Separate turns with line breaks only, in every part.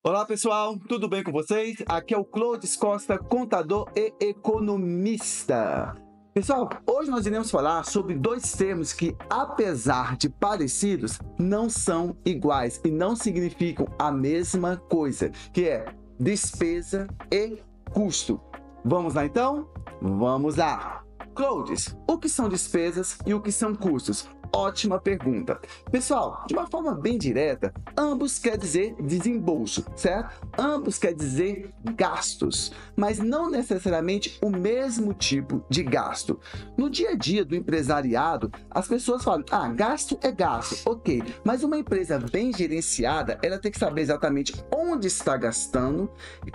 Olá pessoal, tudo bem com vocês? Aqui é o Clodes Costa, contador e economista. Pessoal, hoje nós iremos falar sobre dois termos que, apesar de parecidos, não são iguais e não significam a mesma coisa, que é despesa e custo. Vamos lá então? Vamos lá! Clodes, o que são despesas e o que são custos? Ótima pergunta. Pessoal, de uma forma bem direta, ambos quer dizer desembolso, certo? Ambos quer dizer gastos, mas não necessariamente o mesmo tipo de gasto. No dia a dia do empresariado, as pessoas falam, gasto é gasto, ok, mas uma empresa bem gerenciada, ela tem que saber exatamente onde está gastando,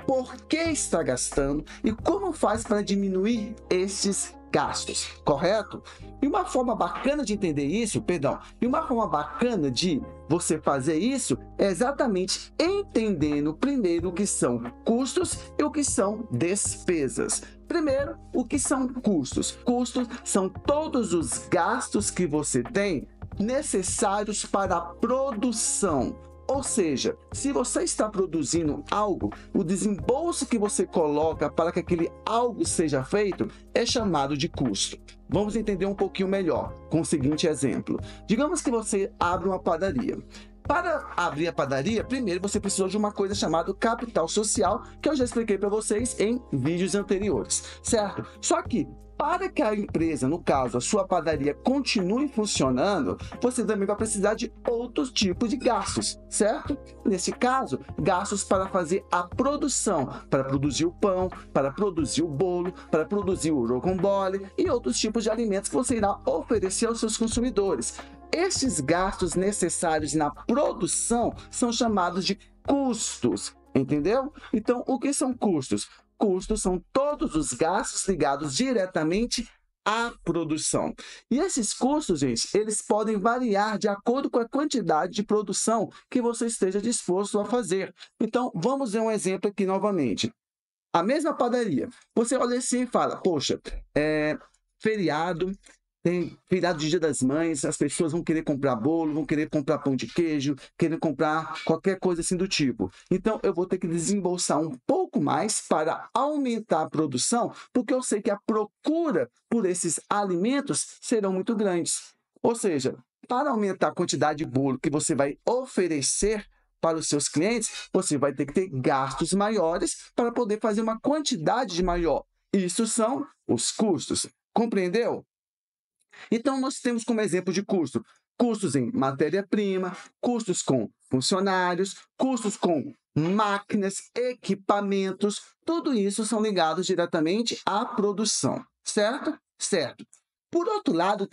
por que está gastando e como faz para diminuir estes gastos, correto? E uma forma bacana de entender isso, e uma forma bacana de você fazer isso é exatamente entendendo primeiro o que são custos e o que são despesas. Primeiro, o que são custos? Custos são todos os gastos que você tem necessários para a produção. Ou seja, se você está produzindo algo, o desembolso que você coloca para que aquele algo seja feito é chamado de custo. Vamos entender um pouquinho melhor com o seguinte exemplo. Digamos que você abre uma padaria. Para abrir a padaria, primeiro você precisa de uma coisa chamada capital social, que eu já expliquei para vocês em vídeos anteriores, certo? Só que para que a empresa, no caso, a sua padaria, continue funcionando, você também vai precisar de outros tipos de gastos, certo? Nesse caso, gastos para fazer a produção, para produzir o pão, para produzir o bolo, para produzir o rocambole e outros tipos de alimentos que você irá oferecer aos seus consumidores. Estes gastos necessários na produção são chamados de custos, entendeu? Então, o que são custos? Custos são todos os gastos ligados diretamente à produção. E esses custos, gente, eles podem variar de acordo com a quantidade de produção que você esteja disposto a fazer. Então, vamos ver um exemplo aqui novamente. A mesma padaria. Você olha assim e fala, poxa, feriado, tem feriado de Dia das Mães, as pessoas vão querer comprar bolo, vão querer comprar pão de queijo, querer comprar qualquer coisa assim do tipo. Então, eu vou ter que desembolsar um pouco mais para aumentar a produção, porque eu sei que a procura por esses alimentos serão muito grandes. Ou seja, para aumentar a quantidade de bolo que você vai oferecer para os seus clientes, você vai ter que ter gastos maiores para poder fazer uma quantidade maior. Isso são os custos. Compreendeu? Então, nós temos como exemplo de custo, custos em matéria-prima, custos com funcionários, custos com máquinas, equipamentos, tudo isso são ligados diretamente à produção, certo? Certo. Por outro lado,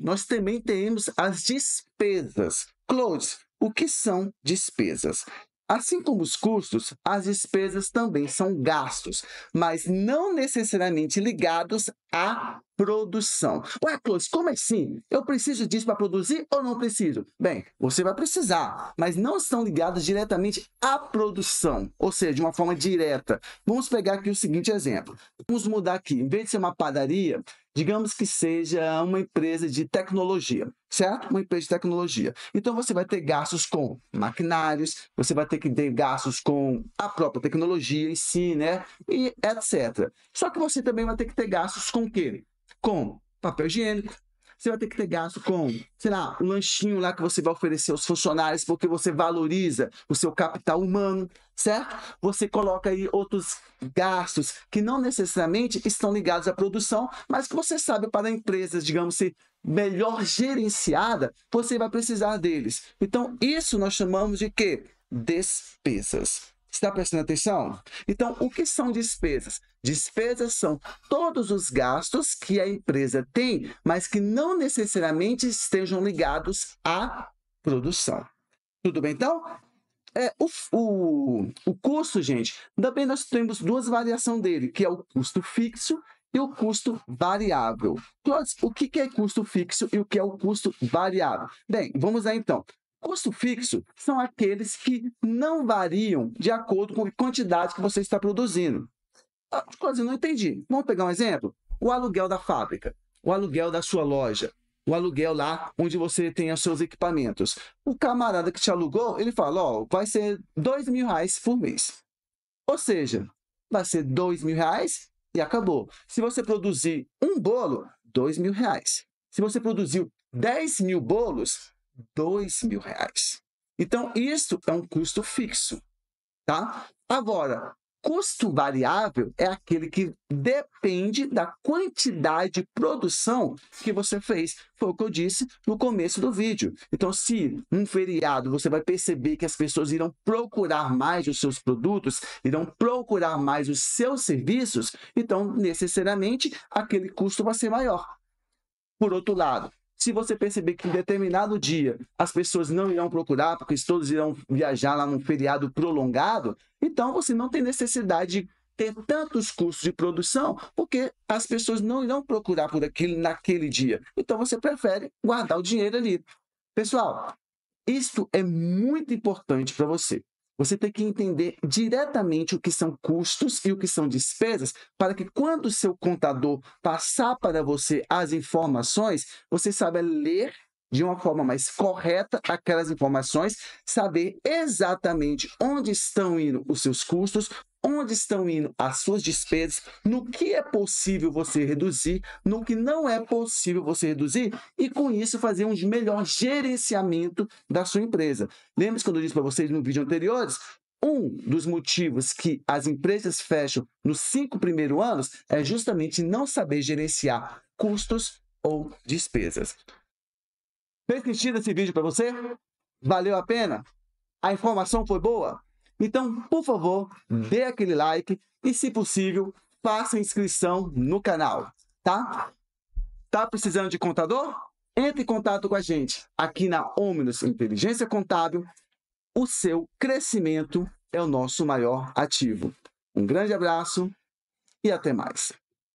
nós também temos as despesas. Clodes, o que são despesas? Assim como os custos, as despesas também são gastos, mas não necessariamente ligados à produção. Ué, Close, como assim? Eu preciso disso para produzir ou não preciso? Bem, você vai precisar, mas não estão ligados diretamente à produção, ou seja, de uma forma direta. Vamos pegar aqui o seguinte exemplo. Vamos mudar aqui, em vez de ser uma padaria, digamos que seja uma empresa de tecnologia, certo? Uma empresa de tecnologia. Então, você vai ter gastos com maquinários, você vai ter que ter gastos com a própria tecnologia em si, né? E etc. Só que você também vai ter que ter gastos com o quê? Com papel higiênico. Você vai ter que ter gasto com, sei lá, um lanchinho lá que você vai oferecer aos funcionários porque você valoriza o seu capital humano, certo? Você coloca aí outros gastos que não necessariamente estão ligados à produção, mas que você sabe para empresas, digamos assim, melhor gerenciada, você vai precisar deles. Então, isso nós chamamos de quê? Despesas. Está prestando atenção? Então, o que são despesas? Despesas são todos os gastos que a empresa tem, mas que não necessariamente estejam ligados à produção. Tudo bem, então? O custo, gente, também nós temos duas variações dele, que é o custo fixo e o custo variável. O que é custo fixo e o que é o custo variável? Bem, vamos lá então. Custo fixo são aqueles que não variam de acordo com a quantidade que você está produzindo. Quase não entendi. Vamos pegar um exemplo? O aluguel da fábrica, o aluguel da sua loja. o aluguel lá onde você tem os seus equipamentos. O camarada que te alugou, ele fala, ó, vai ser R$2.000 por mês. Ou seja, vai ser R$2.000 e acabou. Se você produzir um bolo, R$2.000. Se você produziu 10.000 bolos, R$2.000. Então, isso é um custo fixo, tá? Agora, custo variável é aquele que depende da quantidade de produção que você fez. Foi o que eu disse no começo do vídeo. Então, se um feriado você vai perceber que as pessoas irão procurar mais os seus produtos, irão procurar mais os seus serviços, então, necessariamente, aquele custo vai ser maior. Por outro lado, se você perceber que em determinado dia as pessoas não irão procurar, porque todos irão viajar lá num feriado prolongado, então você não tem necessidade de ter tantos custos de produção, porque as pessoas não irão procurar por aquilo naquele dia. Então você prefere guardar o dinheiro ali. Pessoal, isto é muito importante para você. Você tem que entender diretamente o que são custos e o que são despesas, para que quando o seu contador passar para você as informações, você saiba ler de uma forma mais correta aquelas informações, saber exatamente onde estão indo os seus custos, onde estão indo as suas despesas, no que é possível você reduzir, no que não é possível você reduzir, e com isso fazer um melhor gerenciamento da sua empresa. Lembre-se quando eu disse para vocês no vídeo anteriores, um dos motivos que as empresas fecham nos 5 primeiros anos é justamente não saber gerenciar custos ou despesas. Fez sentido esse vídeo para você? Valeu a pena? A informação foi boa? Então, por favor, dê aquele like e, se possível, faça inscrição no canal, tá? Tá precisando de contador? Entre em contato com a gente aqui na Omnus Inteligência Contábil. O seu crescimento é o nosso maior ativo. Um grande abraço e até mais.